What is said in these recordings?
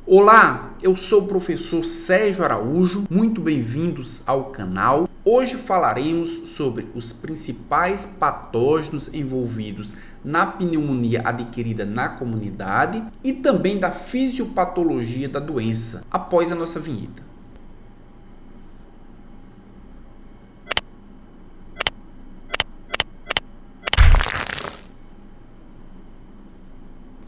Olá, eu sou o professor Sérgio Araújo, muito bem-vindos ao canal. Hoje falaremos sobre os principais patógenos envolvidos na pneumonia adquirida na comunidade e também da fisiopatologia da doença, após a nossa vinheta.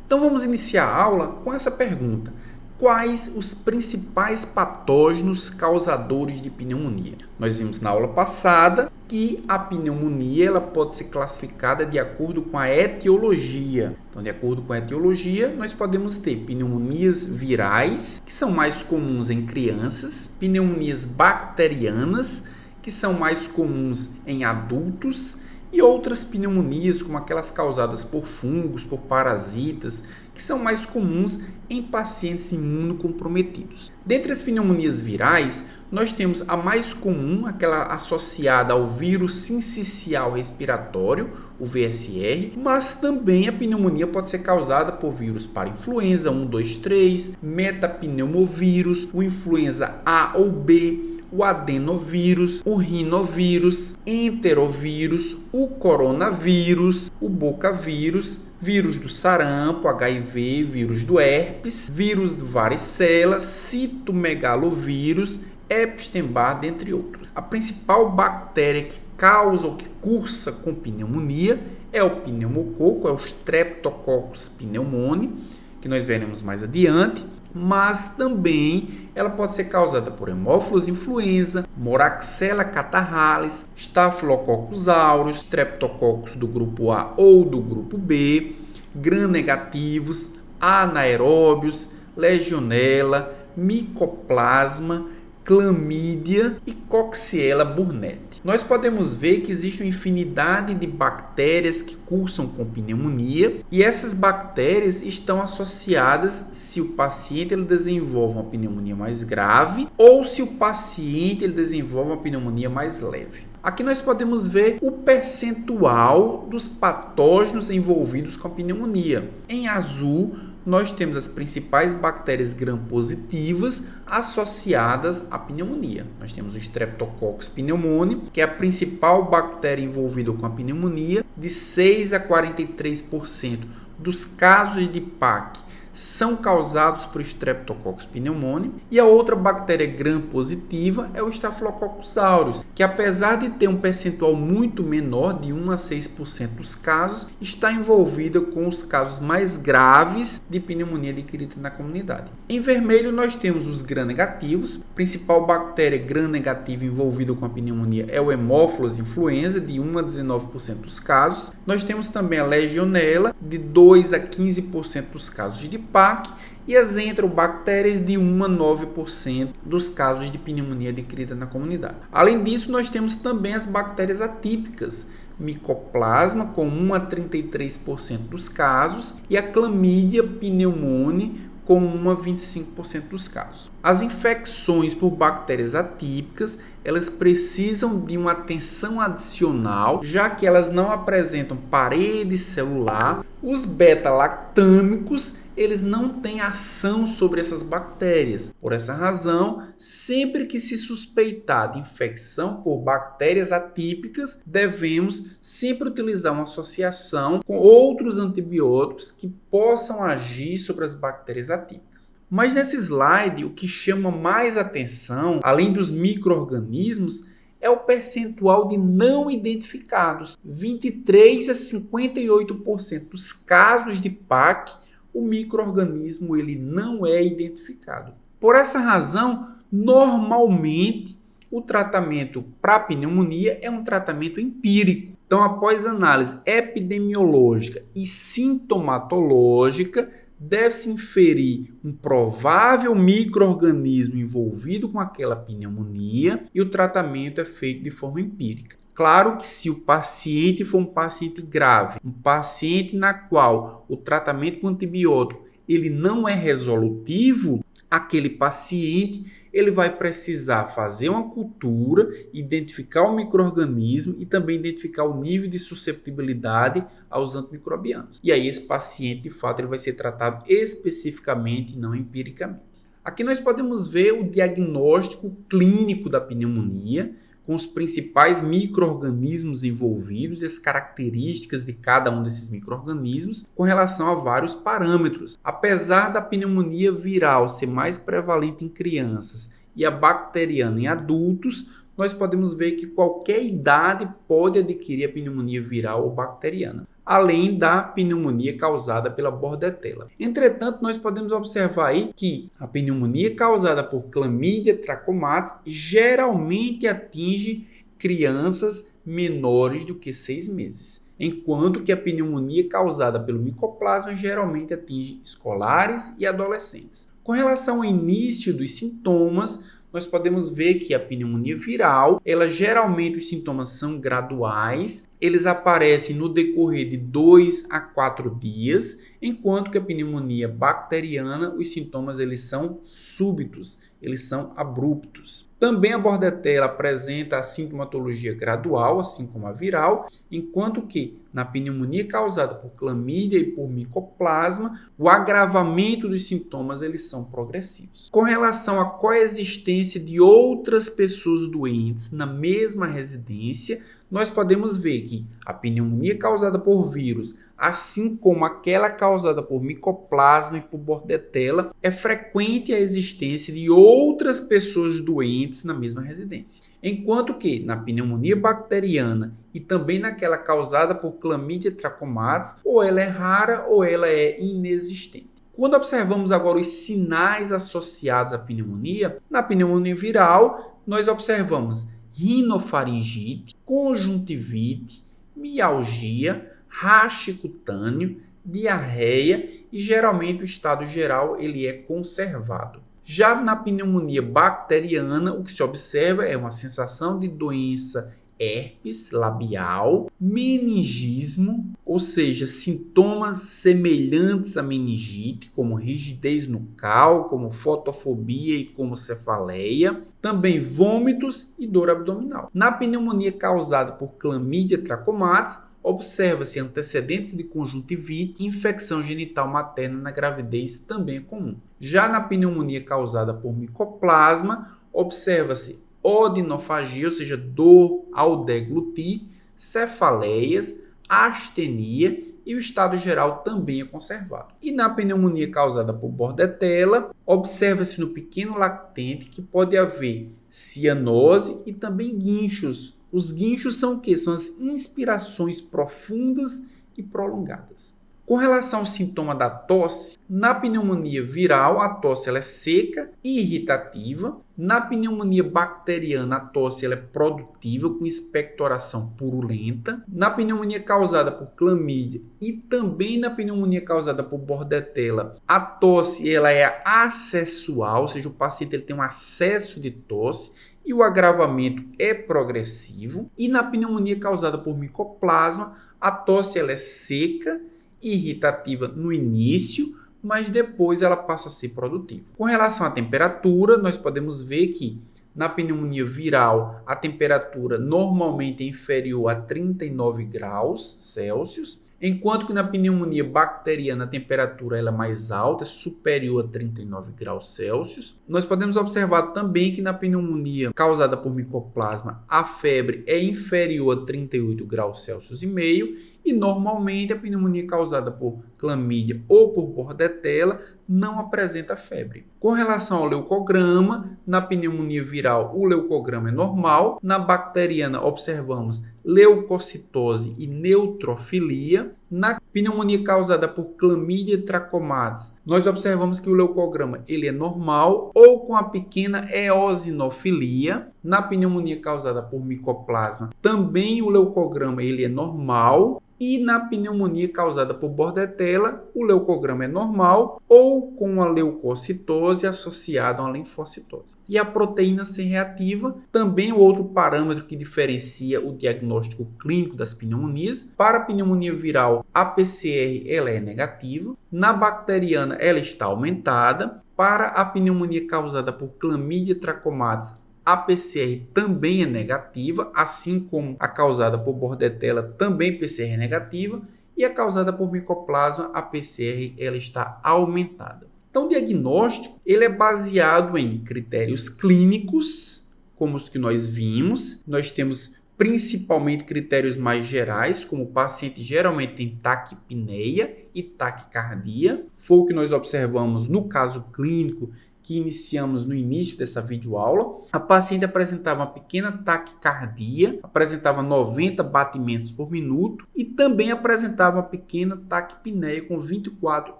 Então vamos iniciar a aula com essa pergunta: quais os principais patógenos causadores de pneumonia? Nós vimos na aula passada que a pneumonia ela pode ser classificada de acordo com a etiologia. Então, de acordo com a etiologia, nós podemos ter pneumonias virais, que são mais comuns em crianças, pneumonias bacterianas, que são mais comuns em adultos, e outras pneumonias, como aquelas causadas por fungos, por parasitas, que são mais comuns em pacientes imunocomprometidos. Dentre as pneumonias virais, nós temos a mais comum, aquela associada ao vírus sincicial respiratório, o VSR, mas também a pneumonia pode ser causada por vírus para influenza 1, 2, 3, metapneumovírus, o influenza A ou B, o adenovírus, o rinovírus, enterovírus, o coronavírus, o bocavírus, vírus do sarampo, HIV, vírus do herpes, vírus do varicela, citomegalovírus, Epstein-Barr, dentre outros. A principal bactéria que causa ou que cursa com pneumonia é o pneumococo, é o Streptococcus pneumoniae, que nós veremos mais adiante, mas também ela pode ser causada por Haemophilus influenza, Moraxella catarrhalis, Staphylococcus aureus, Streptococcus do grupo A ou do grupo B, gram-negativos, anaeróbios, Legionella, Mycoplasma, Clamídia e Coxiella burnetii. Nós podemos ver que existe uma infinidade de bactérias que cursam com pneumonia e essas bactérias estão associadas se o paciente ele desenvolve uma pneumonia mais grave ou se o paciente ele desenvolve uma pneumonia mais leve. Aqui nós podemos ver o percentual dos patógenos envolvidos com a pneumonia. Em azul, nós temos as principais bactérias gram-positivas associadas à pneumonia. Nós temos o Streptococcus pneumoniae, que é a principal bactéria envolvida com a pneumonia. De 6 a 43% dos casos de PAC são causados por Streptococcus pneumoniae, e a outra bactéria gram-positiva é o Staphylococcus aureus, que apesar de ter um percentual muito menor, de 1 a 6% dos casos, está envolvida com os casos mais graves de pneumonia adquirida na comunidade. Em vermelho nós temos os gram-negativos. A principal bactéria gram-negativa envolvida com a pneumonia é o Haemophilus influenza, de 1 a 19% dos casos. Nós temos também a Legionella, de 2 a 15% dos casos de PAC, e as enterobactérias de 1 a 9% dos casos de pneumonia adquirida na comunidade. Além disso, nós temos também as bactérias atípicas, Mycoplasma, com 1 a 33% dos casos, e a Clamídia pneumoniae, com 1 a 25% dos casos. As infecções por bactérias atípicas, elas precisam de uma atenção adicional, já que elas não apresentam parede celular. Os beta-lactâmicos, eles não têm ação sobre essas bactérias. Por essa razão, sempre que se suspeitar de infecção por bactérias atípicas, devemos sempre utilizar uma associação com outros antibióticos que possam agir sobre as bactérias atípicas. Mas nesse slide, o que chama mais atenção, além dos micro-organismos, é o percentual de não identificados. 23 a 58% dos casos de PAC, o micro-organismo ele não é identificado. Por essa razão, normalmente, o tratamento para pneumonia é um tratamento empírico. Então, após análise epidemiológica e sintomatológica, deve-se inferir um provável micro-organismo envolvido com aquela pneumonia e o tratamento é feito de forma empírica. Claro que se o paciente for um paciente grave, um paciente na qual o tratamento com antibiótico ele não é resolutivo, aquele paciente ele vai precisar fazer uma cultura, identificar o micro-organismo e também identificar o nível de susceptibilidade aos antimicrobianos. E aí esse paciente, de fato, ele vai ser tratado especificamente, não empiricamente. Aqui nós podemos ver o diagnóstico clínico da pneumonia, com os principais micro-organismos envolvidos e as características de cada um desses micro-organismos com relação a vários parâmetros. Apesar da pneumonia viral ser mais prevalente em crianças e a bacteriana em adultos, nós podemos ver que qualquer idade pode adquirir a pneumonia viral ou bacteriana, além da pneumonia causada pela bordetela. Entretanto, nós podemos observar aí que a pneumonia causada por Chlamydia trachomatis geralmente atinge crianças menores do que 6 meses, enquanto que a pneumonia causada pelo micoplasma geralmente atinge escolares e adolescentes. Com relação ao início dos sintomas, nós podemos ver que a pneumonia viral, geralmente os sintomas são graduais, eles aparecem no decorrer de 2 a 4 dias, enquanto que a pneumonia bacteriana, os sintomas eles são súbitos, eles são abruptos. Também a bordetela apresenta a sintomatologia gradual, assim como a viral, enquanto que na pneumonia causada por clamídia e por micoplasma, o agravamento dos sintomas eles são progressivos. Com relação à coexistência de outras pessoas doentes na mesma residência, nós podemos ver que a pneumonia causada por vírus, assim como aquela causada por micoplasma e por bordetela, é frequente a existência de outras pessoas doentes na mesma residência. Enquanto que na pneumonia bacteriana e também naquela causada por Chlamydia trachomatis, ou ela é rara ou ela é inexistente. Quando observamos agora os sinais associados à pneumonia, na pneumonia viral, nós observamos rinofaringite, conjuntivite, mialgia, raste cutâneo, diarreia e geralmente o estado geral ele é conservado. Já na pneumonia bacteriana, o que se observa é uma sensação de doença herpes labial, meningismo, ou seja, sintomas semelhantes à meningite, como rigidez nucal, como fotofobia e como cefaleia, também vômitos e dor abdominal. Na pneumonia causada por Chlamydia trachomatis, observa-se antecedentes de conjuntivite e infecção genital materna na gravidez também é comum. Já na pneumonia causada por micoplasma, observa-se odinofagia, ou seja, dor ao deglutir, cefaleias, astenia e o estado geral também é conservado. E na pneumonia causada por bordetela, observa-se no pequeno lactente que pode haver cianose e também guinchos. Os guinchos são o quê? São as inspirações profundas e prolongadas. Com relação ao sintoma da tosse, na pneumonia viral, a tosse ela é seca e irritativa. Na pneumonia bacteriana, a tosse ela é produtiva, com expectoração purulenta. Na pneumonia causada por clamídia e também na pneumonia causada por bordetela, a tosse ela é acessual, ou seja, o paciente ele tem um acesso de tosse e o agravamento é progressivo. E na pneumonia causada por micoplasma, a tosse ela é seca, irritativa no início, mas depois ela passa a ser produtiva. Com relação à temperatura, nós podemos ver que na pneumonia viral a temperatura normalmente é inferior a 39 graus Celsius, enquanto que na pneumonia bacteriana a temperatura ela é mais alta, é superior a 39 graus Celsius. Nós podemos observar também que na pneumonia causada por micoplasma a febre é inferior a 38 graus Celsius e meio, e normalmente a pneumonia causada por clamídia ou por bordetela não apresenta febre. Com relação ao leucograma, na pneumonia viral o leucograma é normal, na bacteriana observamos leucocitose e neutrofilia. Na pneumonia causada por Chlamydia trachomatis, nós observamos que o leucograma ele é normal ou com a pequena eosinofilia. Na pneumonia causada por micoplasma, também o leucograma ele é normal. E na pneumonia causada por bordetela, o leucograma é normal ou com a leucocitose associada a uma linfocitose. E a proteína C reativa, também o outro parâmetro que diferencia o diagnóstico clínico das pneumonias. Para a pneumonia viral, a PCR ela é negativa. Na bacteriana, ela está aumentada. Para a pneumonia causada por Chlamydia trachomatis, a PCR também é negativa, assim como a causada por Bordetella também PCR é negativa, e a causada por Mycoplasma, a PCR ela está aumentada. Então, o diagnóstico ele é baseado em critérios clínicos, como os que nós vimos. Nós temos principalmente critérios mais gerais, como o paciente geralmente tem taquipneia e taquicardia. Foi o que nós observamos no caso clínico que iniciamos no início dessa videoaula. A paciente apresentava uma pequena taquicardia, apresentava 90 batimentos por minuto e também apresentava uma pequena taquipneia com 24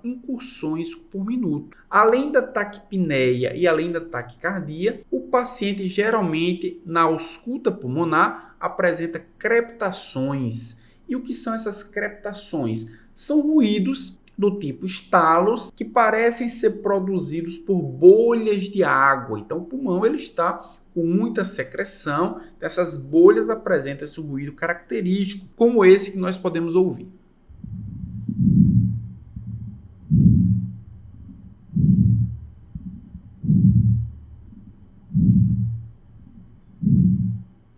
incursões por minuto. Além da taquipneia e além da taquicardia, o paciente geralmente na ausculta pulmonar apresenta crepitações. E o que são essas crepitações? São ruídos do tipo estalos que parecem ser produzidos por bolhas de água. Então o pulmão ele está com muita secreção, essas bolhas apresentam esse ruído característico, como esse que nós podemos ouvir.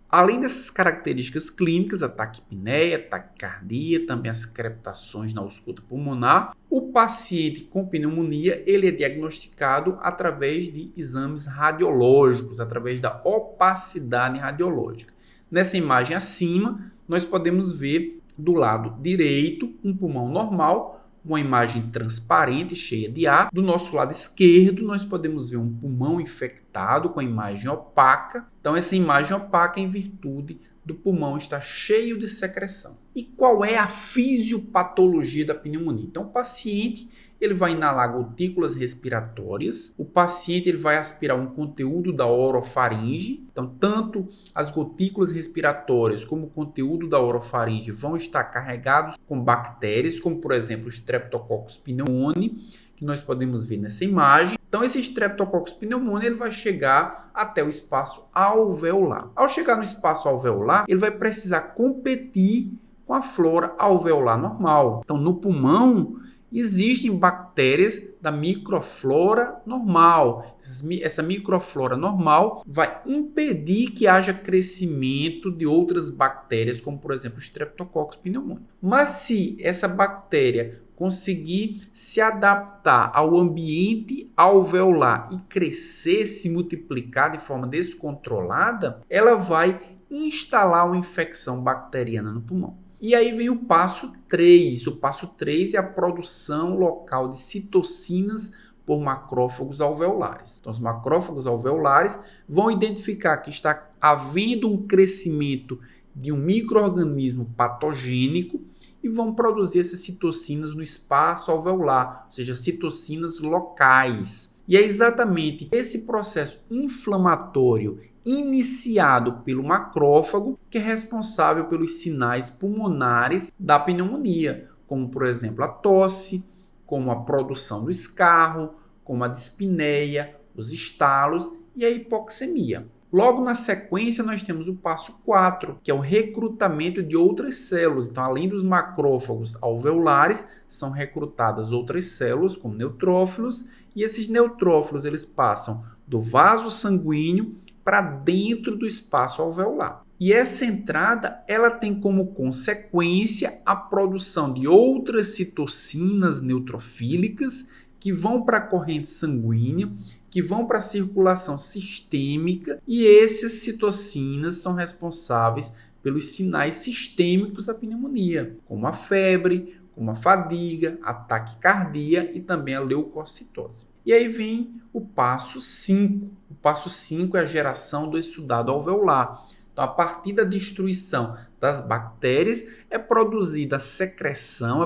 Além dessas características clínicas, a taquipneia, a taquicardia, também as crepitações na ausculta pulmonar, o paciente com pneumonia ele é diagnosticado através de exames radiológicos, através da opacidade radiológica. Nessa imagem acima, nós podemos ver do lado direito um pulmão normal, uma imagem transparente, cheia de ar. Do nosso lado esquerdo, nós podemos ver um pulmão infectado com a imagem opaca. Então, essa imagem opaca é em virtude do pulmão estar cheio de secreção. E qual é a fisiopatologia da pneumonia? Então, o paciente ele vai inalar gotículas respiratórias, o paciente ele vai aspirar um conteúdo da orofaringe, então tanto as gotículas respiratórias como o conteúdo da orofaringe vão estar carregados com bactérias, como por exemplo o Streptococcus pneumoniae, que nós podemos ver nessa imagem. Então esse Streptococcus pneumoniae ele vai chegar até o espaço alveolar. Ao chegar no espaço alveolar, ele vai precisar competir com a flora alveolar normal. Então no pulmão existem bactérias da microflora normal. Essa microflora normal vai impedir que haja crescimento de outras bactérias, como por exemplo o Streptococcus pneumoniae. Mas se essa bactéria conseguir se adaptar ao ambiente alveolar e crescer, se multiplicar de forma descontrolada, ela vai instalar uma infecção bacteriana no pulmão. E aí vem o passo 3. O passo 3 é a produção local de citocinas por macrófagos alveolares. Então, os macrófagos alveolares vão identificar que está havendo um crescimento de um micro-organismo patogênico e vão produzir essas citocinas no espaço alveolar, ou seja, citocinas locais. E é exatamente esse processo inflamatório iniciado pelo macrófago que é responsável pelos sinais pulmonares da pneumonia, como por exemplo a tosse, como a produção do escarro, como a dispneia, os estalos e a hipoxemia. Logo na sequência nós temos o passo 4, que é o recrutamento de outras células. Então, além dos macrófagos alveolares, são recrutadas outras células, como neutrófilos, e esses neutrófilos eles passam do vaso sanguíneo para dentro do espaço alveolar. E essa entrada ela tem como consequência a produção de outras citocinas neutrofílicas que vão para a corrente sanguínea, que vão para a circulação sistêmica, e essas citocinas são responsáveis pelos sinais sistêmicos da pneumonia, como a febre, como a fadiga, a taquicardia e também a leucocitose. E aí vem o passo 5. O passo 5 é a geração do exudado alveolar. Então, a partir da destruição das bactérias, é produzida secreção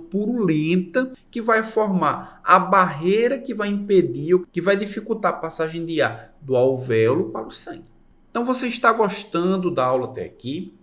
purulenta, que vai formar a barreira que vai impedir, que vai dificultar a passagem de ar do alvéolo para o sangue. Então, você está gostando da aula até aqui?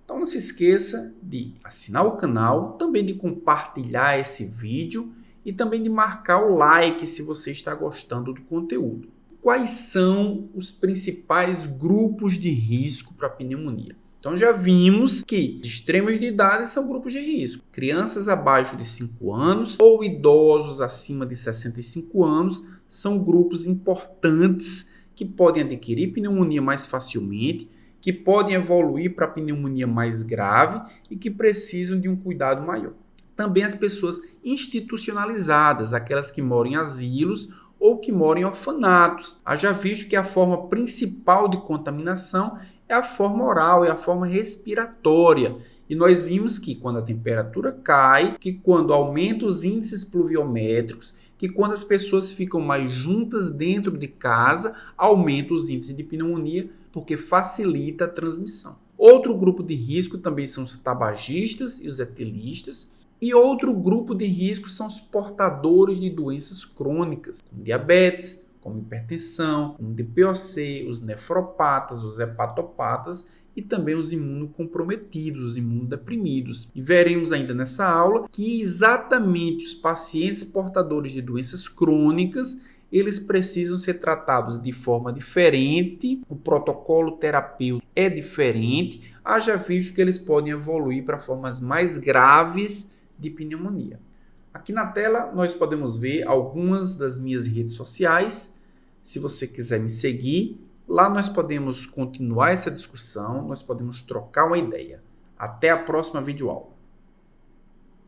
Então, não se esqueça de assinar o canal, também de compartilhar esse vídeo e também de marcar o like se você está gostando do conteúdo. Quais são os principais grupos de risco para a pneumonia? Então já vimos que extremos de idade são grupos de risco. Crianças abaixo de 5 anos ou idosos acima de 65 anos são grupos importantes que podem adquirir pneumonia mais facilmente, que podem evoluir para pneumonia mais grave e que precisam de um cuidado maior. Também as pessoas institucionalizadas, aquelas que moram em asilos ou que moram em orfanatos. Haja visto que a forma principal de contaminação é a forma oral, é a forma respiratória. E nós vimos que quando a temperatura cai, que quando aumenta os índices pluviométricos, que quando as pessoas ficam mais juntas dentro de casa, aumenta os índices de pneumonia, porque facilita a transmissão. Outro grupo de risco também são os tabagistas e os etilistas. E outro grupo de risco são os portadores de doenças crônicas, como diabetes, como hipertensão, como DPOC, os nefropatas, os hepatopatas e também os imunocomprometidos, os imunodeprimidos. E veremos ainda nessa aula que exatamente os pacientes portadores de doenças crônicas, eles precisam ser tratados de forma diferente, o protocolo terapêutico é diferente, haja visto que eles podem evoluir para formas mais graves de pneumonia. Aqui na tela nós podemos ver algumas das minhas redes sociais. Se você quiser me seguir, lá nós podemos continuar essa discussão, nós podemos trocar uma ideia. Até a próxima videoaula.